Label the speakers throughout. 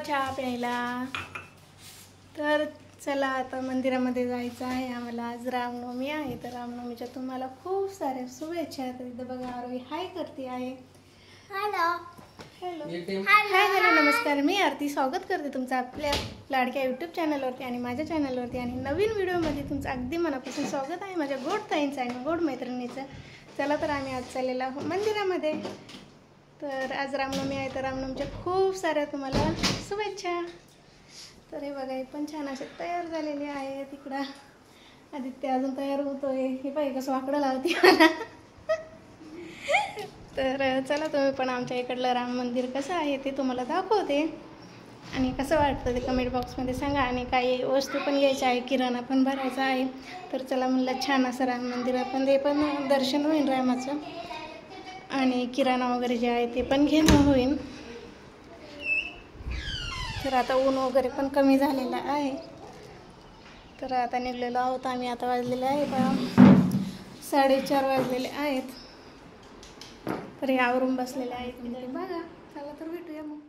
Speaker 1: चहा प्यायला। तर चला आता मंदिरामध्ये जायचं आहे आम्हाला। आज रामनवमी आहे, तर रामनवमीच्या तुम्हाला खूप साऱ्या शुभेच्छा। तर इथं बघा आरोही हाय करते आहे।
Speaker 2: हॅलो
Speaker 1: हॅलो हाय हॅलो नमस्कार, मी आरती स्वागत करते तुमचं आपल्या लाडक्या यूट्यूब चॅनलवरती आणि माझ्या चॅनलवरती। आणि नवीन व्हिडिओमध्ये तुमचं अगदी मनापासून स्वागत आहे माझ्या गोड ताईंचं आणि गोड मैत्रिणीचं। चला तर आम्ही आज चाललेलो आहोत मंदिरामध्ये। तर आज रामनवमी आहे, तर रामनवमीच्या खूप साऱ्या तुम्हाला शुभेच्छा। तर हे बघा, हे पण छान असे तयार झालेले आहे। तिकडं आदित्य अजून तयार होतोय, हे पाहिजे कसं वाकडं लावते मला। तर चला तुम्ही पण आमच्या इकडलं राम मंदिर कसं आहे ते तुम्हाला दाखवते आणि कसं वाटतं ते कमेंट बॉक्समध्ये सांगा। आणि काही वस्तू पण घ्यायच्या आहे, किराणा पण भरायचा आहे। तर चला म्हणलं छान असं राम मंदिर आपण ते पण दर्शन होईल रामाचं आणि किराणा वगैरे जे आहे ते पण घेणं होईल। तर आता ऊन वगैरे पण कमी झालेलं आहे, तर आता निघलेलो आहोत आम्ही। आता वाजलेले आहे 4:30 वाजलेले आहेत। तर हे आवरून बसलेले आहेत म्हणजे बघा। चला तर भेटूया मग।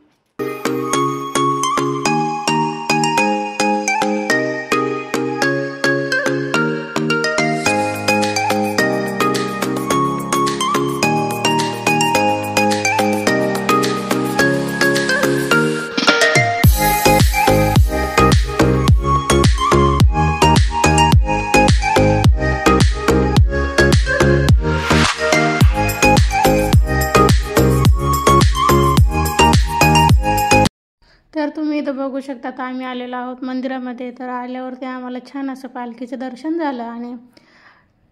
Speaker 1: तर तुम्ही इथं बघू शकता, तर आम्ही आलेलो आहोत मंदिरामध्ये। तर आल्यावरती आम्हाला छान असं पालखीचं दर्शन झालं आणि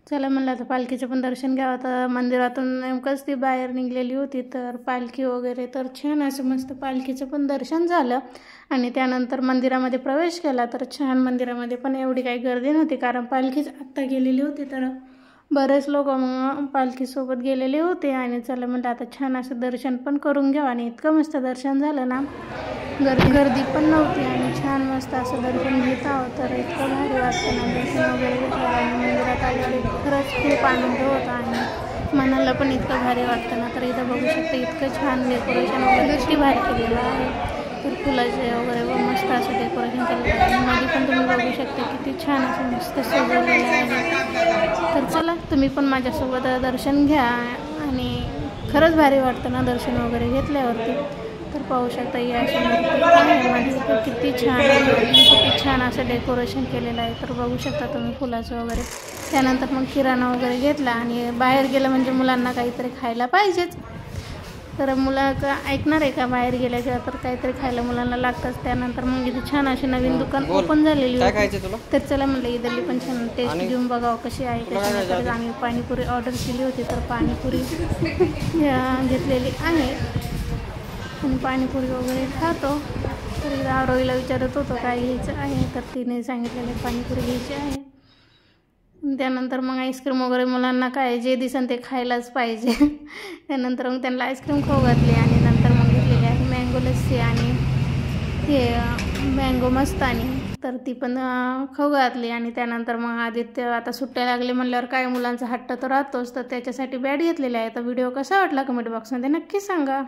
Speaker 1: चला म्हणलं आता पालखीचं पण दर्शन घ्यावं। तर मंदिरातून नेमकंच ती बाहेर निघलेली होती, तर पालखी वगैरे तर छान असं मस्त पालखीचं पण दर्शन झालं। आणि त्यानंतर मंदिरामध्ये प्रवेश केला, तर छान मंदिरामध्ये पण एवढी काही गर्दी नव्हती, कारण पालखीच आत्ता गेलेली होती। तर बरेच लोक मग पालखीसोबत गेलेले होते आणि चला म्हणलं आता छान असं दर्शन पण करून घ्यावं। आणि इतकं मस्त दर्शन झालं ना, गर्दी पण नव्हती आणि छान मस्त असं दर्शन घेत आहोत। तर इतकं भारी वाटतं ना दर्शन वगैरे घेतलं आणि मंदिरात आल्यावर खरंच खूप आनंद होता आणि मनाला पण इतकं भारी वाटतं ना। तर इथं बघू शकता इतकं छान डेकोरेशन वगैरे किती भारी केलेलं आहे। तर फुलाचे वगैरे मस्त असं डेकोरेशन केलेलं आहे आणि मध्ये पण तुम्ही बघू शकता किती छान असं मस्त सजवलेलं आहे। तर चला तुम्ही पण माझ्यासोबत दर्शन घ्या आणि खरंच भारी वाटतं ना दर्शन वगैरे घेतल्यावरती। तर पाहू शकता ही अशी मूर्ती आहे मध्ये, किती छान असं डेकोरेशन केलेलं आहे। तर बघू शकता तुम्ही फुलाचं वगैरे। त्यानंतर मग किराणा वगैरे घेतला आणि बाहेर गेलं म्हणजे मुलांना काहीतरी खायला पाहिजेच। तर मुलं ऐकणार आहे का, बाहेर गेल्याच्या तर काहीतरी खायला मुलांना लागतंच। त्यानंतर मग इथे छान अशी नवीन दुकान ओपन झालेली होती, तर चला म्हणलं इथली पण छान टेस्ट घेऊन बघावं कशी आहे कशी नाही। तर आम्ही पाणीपुरी ऑर्डर केली होती, तर पाणीपुरी घेतलेली आहे आणि पाणीपुरी वगैरे खातो। तर आरोहीला विचारत होतो काय घ्यायचं आहे, तर तिने सांगितलेलं पाणीपुरी घ्यायची आहे। त्यानंतर मग आईस्क्रीम वगैरे मुलांना काय जे दिसन ते खायलाच पाहिजे। त्यानंतर मग त्यांना आईस्क्रीम खाऊ घातली आणि नंतर मग घेतलेली आहे मँगो लस्सी आणि हे मँगो मस्तानी, तर ती पण खाऊ घातली। आणि त्यानंतर मग आदित्य आता सुट्ट्या लागले म्हणल्यावर काय मुलांचा हट्ट तर राहतोच, तर त्याच्यासाठी बॅट घेतलेली आहे। तर व्हिडिओ कसा वाटला कमेंट बॉक्समध्ये नक्की सांगा।